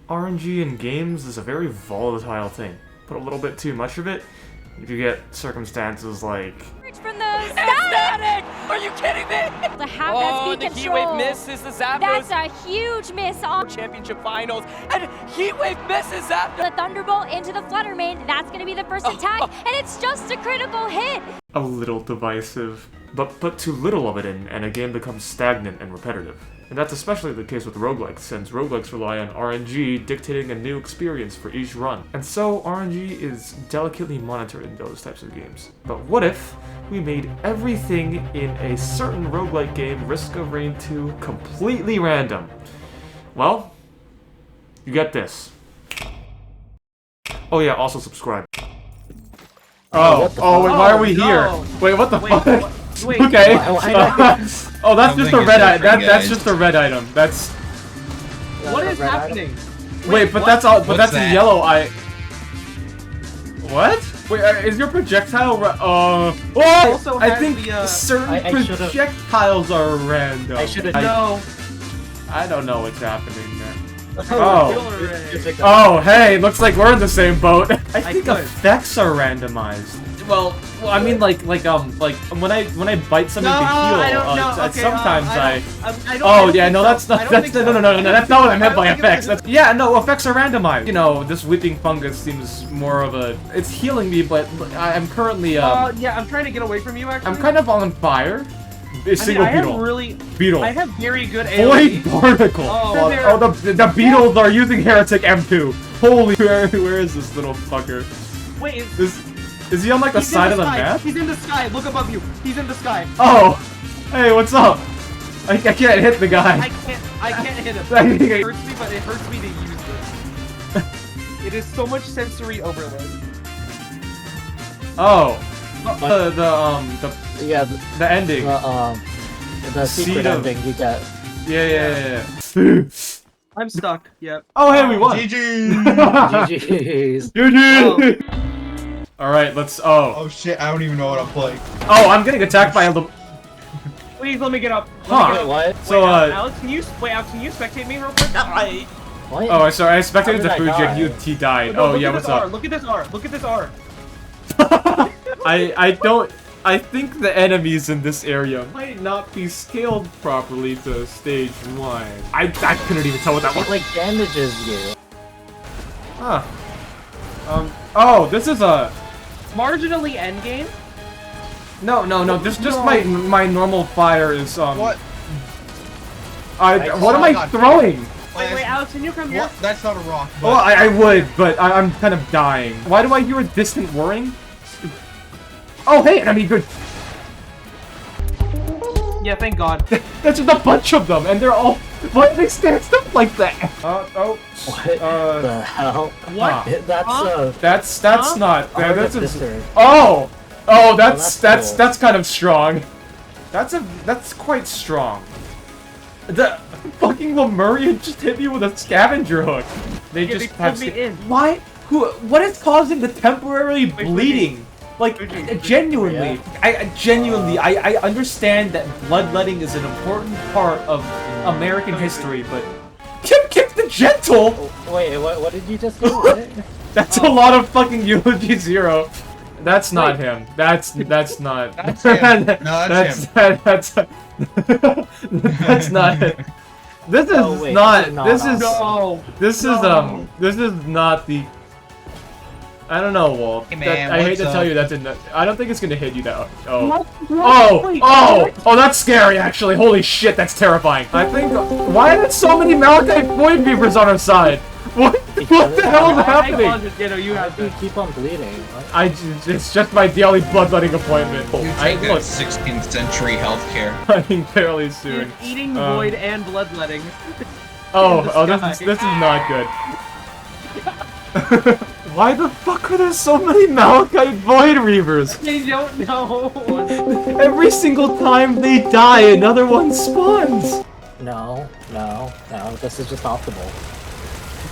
RNG in games is a very volatile thing. Put a little bit too much of it, you could get circumstances like... From the static! Are you kidding me? To have that speed the control. Heatwave misses the Zapdos. That's a huge miss on Championship finals, and Heatwave misses Zapdos. the Thunderbolt into the Fluttermane. That's going to be the first attack, and it's just a critical hit. A little divisive, but put too little of it in, and a game becomes stagnant and repetitive. And that's especially the case with roguelikes, since roguelikes rely on RNG dictating a new experience for each run. And so RNG is delicately monitored in those types of games. But what if we made everything in a certain roguelike game, Risk of Rain 2, completely random? Well, you get this. Oh yeah, also subscribe. Oh, wait, why are we here? Wait, what the fuck? Wait, okay. Oh, that's just a red item. That's guys. just a red item. That's. What is happening? Wait, but that's all. But What's that's that? a yellow eye. What? Wait, is your projectile? Also I has think the, certain I should've- projectiles are random. I should've- No. I don't know what's happening there. Oh. Oh, hey, looks like we're in the same boat. I think could. effects are randomized. Well, I mean, like when I bite something to heal, I don't know. Okay, sometimes I don't Oh think yeah, no, so. that's I not. don't That's think no, so. no, no, no, that's not what I meant I by don't think effects. it's- That's, yeah, no, effects are randomized. You know, this weeping fungus seems more of a. It's healing me, but I'm currently Yeah, I'm trying to get away from you. Actually, I'm kind of on fire. A single I have beetle. really. Beetle. I have very good Void AoE. particle. Oh, the beetles are using Heretic M2. Holy, where is this little fucker? Wait, Is he on like the he's side in of the sky. map? He's in the sky. Look above you. He's in the sky. Oh, hey, what's up? I can't hit the guy. I can't hit him. It hurts me, but it hurts me to use this. It is so much sensory overload. Oh, Yeah, the ending. the Seed secret of- ending you get. Yeah. I'm stuck. Yep. Oh, hey, we won. GG! GG's. GG. All right, let's. Oh shit, I don't even know what I'm playing. Oh, I'm getting attacked by a. Please let me get up. Huh. Wait, what? So Alex, can you spectate me real quick? What? Oh, sorry, I spectated the How did I Fuji. die? He died. No, Oh look yeah, at what's this R. up? Look at this R. Look at this R. I don't. I think the enemies in this area might not be scaled properly to stage 1. I couldn't even tell what that was. It like damages you. Huh. Oh, this is a. Marginally endgame. No. This just my normal fire is What? What am Oh my I God. throwing? Wait, Alex, can you come here? What? That's not a rock. But Well, I would, but I'm kind of dying. Why do I hear a distant whirring? Oh, hey, enemy, good. Yeah, thank God. There's just a bunch of them, and they're all. Why do they stand up like that? What the hell? What? That's That's not. That's Artificer. Oh, that's that's cool. that's kind of strong. That's quite strong. The fucking Lemurian just hit me with a scavenger hook. They Yeah, just they have. pulled me in. Why? What is causing the temporary bleeding? Like, genuinely, I understand that bloodletting is an important part of American history, but Kip the Gentle. Wait, what did you just do? What? That's a lot of fucking Eulogy Zero. That's not him. That's not. That's him. No, that's him. That's not it. This is Oh, wait, not. this is not This is not the. I don't know, Wolf. Hey, man, I hate what's to tell up? you that didn't. I don't think it's gonna hit you that. Oh. Wait, Oh, that's scary, actually. Holy shit, that's terrifying. I think. Why are there so many Malachite Void Beavers on our side? What the hell is happening? You know, you have You to. keep on bleeding. It's just my daily bloodletting appointment. You I take look, that 16th century healthcare. coming fairly soon. He's eating void and bloodletting. This is not good. Why the fuck are there so many Malachite Void Reavers? They don't know. Every single time they die, another one spawns. No. This is just optimal.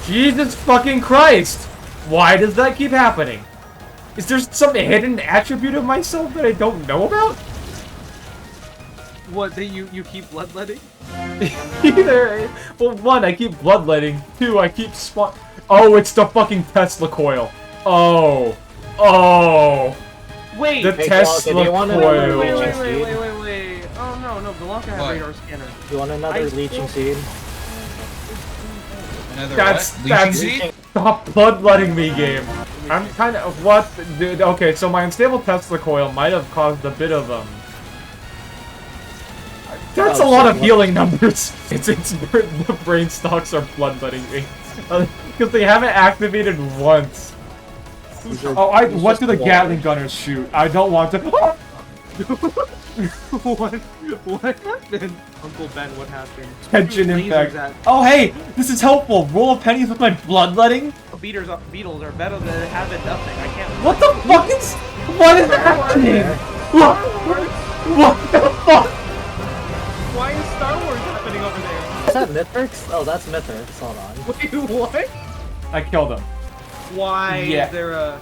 Jesus fucking Christ! Why does that keep happening? Is there some hidden attribute of myself that I don't know about? What? That you keep bloodletting? Either, well, one, I keep bloodletting. Two, I keep spawn. Oh, it's the fucking Tesla coil. Oh. Oh. Wait. The Hey, Tesla Blanca, do you want coil. Wait. Oh no, Blanca has What? radar scanner. You want another leeching seed? Another That's what? Leeching seed? Stop bloodletting me, game. I'm kind of what, dude. Okay, so my unstable Tesla coil might have caused a bit of That's a Oh, lot shit, of healing numbers. It's the brain stalks are bloodletting me because they haven't activated once. Oh, what do the Gatling gunners shoot? I don't want to. What happened? Uncle Ben, what happened? Tension Lasers impact. at- Oh, hey, this is helpful. Roll of pennies with my bloodletting. Beatles are better than having nothing. I can't. What the fuck is? What is happening? What the fuck? Why is Star Wars happening over there? Is that Mithrix? Oh, that's Mithrix. Hold on. Wait, what? I killed him. Why Yeah. is there a?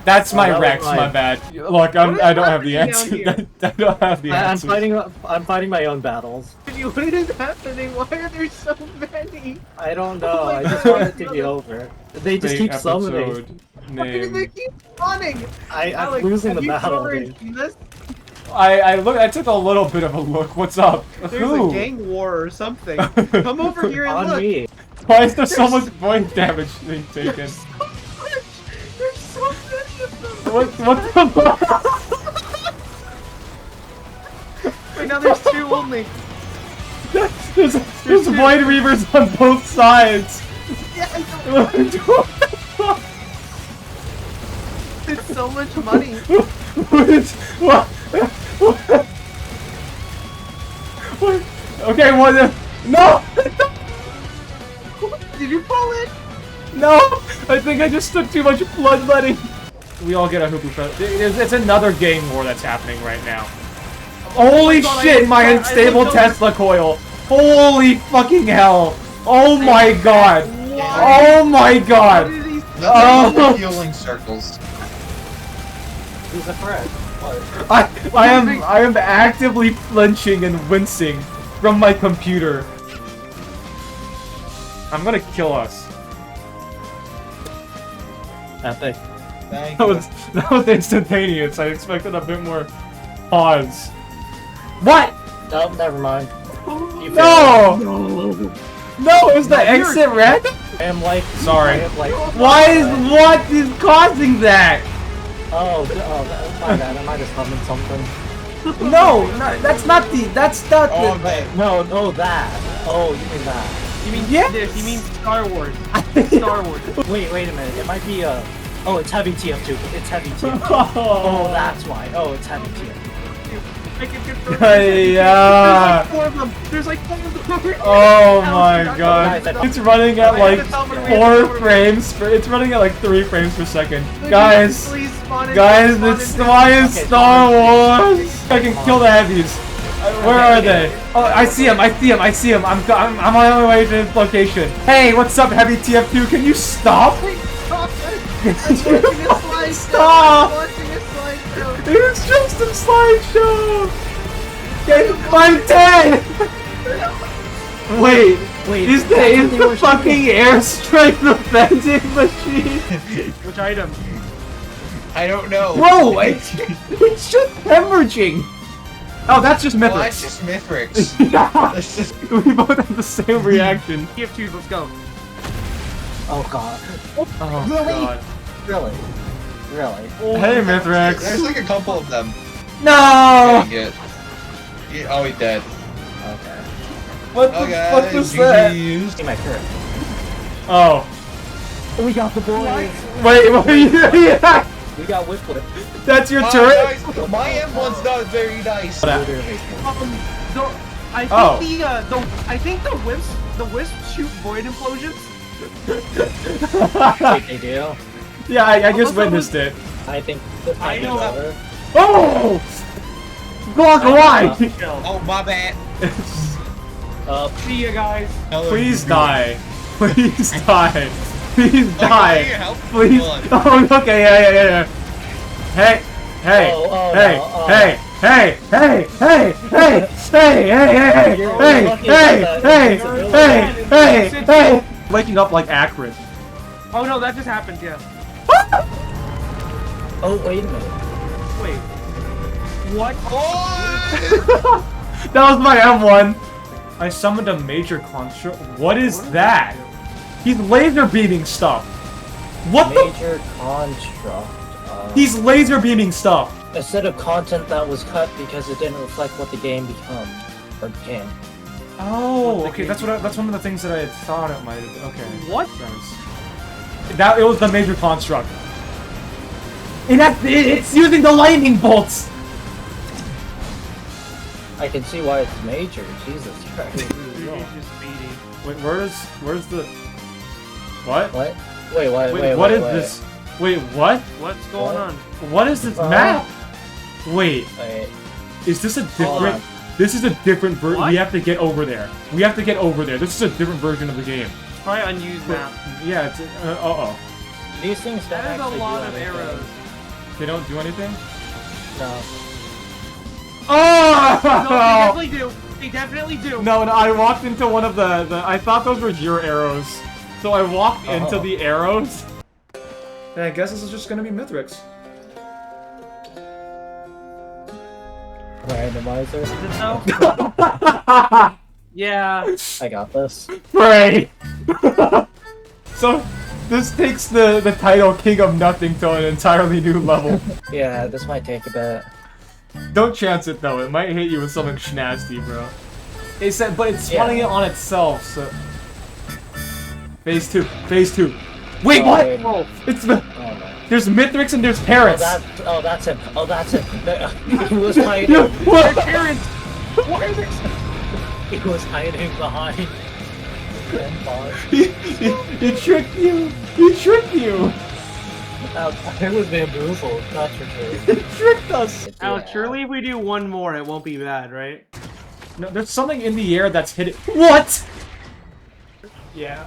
That's my that was Rex. mine. My bad. Look, I don't have the happening answer. down I don't have the I'm answer. I'm fighting my own battles. What is happening? Why are there so many? I don't know. I just want it to be over. They just keep summoning. Episode Why do they name. keep running? I'm Alex, losing the have you battle. already Dude. seen this? I took a little bit of a look. What's up? There's Who? a gang war or something. Come over here and On look. me. Why is there so much void damage being taken? There's so many of them. What the fuck? Wait, now there's two only. There's void reavers on both sides. Yeah, I know. What the fuck? It's so much money. What? What? Okay, what? No! Did you pull it? No! I think I just took too much bloodletting. We all get a hoopoo for it's another gang war that's happening right now. Holy God, shit, my I unstable looked over- Tesla coil! Holy fucking hell! Oh my god! Why? Oh my god! What did he Oh. Nothing but healing circles. Who's a threat? I am actively flinching and wincing from my computer. I'm gonna kill us. Epic. Thank That you. was instantaneous. I expected a bit more pause. What? Oh, never mind. You No! failed. No, is the exit red? I am like. Sorry. I am like. What is causing that? Oh, my bad. I might have summoned something. No, that's not the. That's not Oh, the. man. No, that. Oh, you mean that? You mean Yes. this? You mean Star Wars? Star Wars. Wait a minute. It might be Oh, it's heavy TF2. It's heavy TF2. Oh, that's why. Oh, it's heavy TF2. I can confirm. Yeah. There's like four of them. Oh my god. It's running at like 4 frames per. It's running at like 3 frames per second. Guys, Please spawn in. guys, Spawn it's in. why is Star Wars? I can kill the heavies. Where are they? Oh, I see him. I'm on my way to his location. Hey, what's up, Heavy TF2? Can you stop? Stop! I'm watching a slideshow. Stop! I'm watching a slideshow. It's just a slideshow. I'm dead. Wait, is the fucking airstrike the vending machine? Which item? I don't know. Bro, it's just hemorrhaging. Oh, that's just Well, Mithrix. that's just Mithrix. Yeah, That's just. we both have the same reaction. TF2s, let's go. Oh god. Oh god. Really? Hey, Mithrix. There's like a couple of them. No. Getting it. Oh, he's dead. Okay. What Okay. the fuck was that? See my turret. Oh. We got the boys. Wait, yeah. We got Whiplet. That's your Oh, turret? guys, my M1's not very nice. Literally. I think the wisps shoot void implosions. They do. Yeah, I just witnessed it. I think the I know. better. Oh! Block why? Oh, my bad. See ya, guys. Please die. Please die. Please Oh, die. your health Please. blood. Oh, okay, yeah. Hey, Oh, hey, no, oh, hey, Hey! Hey! Hey! Hey! Hey! Hey! Hey! Waking up like Akron. Oh no, that just happened, yeah. Oh, wait a minute. Wait. What? That was my M1. I summoned a major construct. What is that? He's laser beaming stuff. What the? Major construct. He's laser beaming stuff. A set of content that was cut because it didn't reflect what the game become or became. Oh, okay. That's one of the things that I had thought it might. Okay. What? Thanks. It was the major construct. And it's using the lightning bolts. I can see why it's major. Jesus Christ. Wait, where's the? What? What? Wait, what? What is this? Wait, what? What's going on? What is this map? Wait, Wait. is this a different? on. This is a different version. What? We have to get over there. We have to get over there. This is a different version of the game. It's probably unused map. Yeah. It's, uh-oh. These things don't That is a actually lot do of anything. arrows. They don't do anything. No. Oh! No, they definitely do. They definitely do. No, I walked into one of the I thought those were your arrows. So I walked into the arrows. And I guess this is just gonna be Mithrix. Randomizer. Is it though? Yeah. I got this. Pray! So, this takes the title King of Nothing to an entirely new level. Yeah, this might take a bit. Don't chance it though, it might hit you with something schnazzy, bro. It said, but it's spawning it on itself, so... Phase 2. Phase 2. Wait, what? Wait. It's the... Oh no. There's Mithrix and there's Oh, parrots! that's him. Oh, that's him. He was hiding. No, what? Parents! What are they? He was hiding behind. And boss. He tricked you! He tricked you! It was bamboozled. That's for sure. He tricked us! Alex, surely if we do one more, it won't be bad, right? No, there's something in the air that's hidden. What?! Yeah,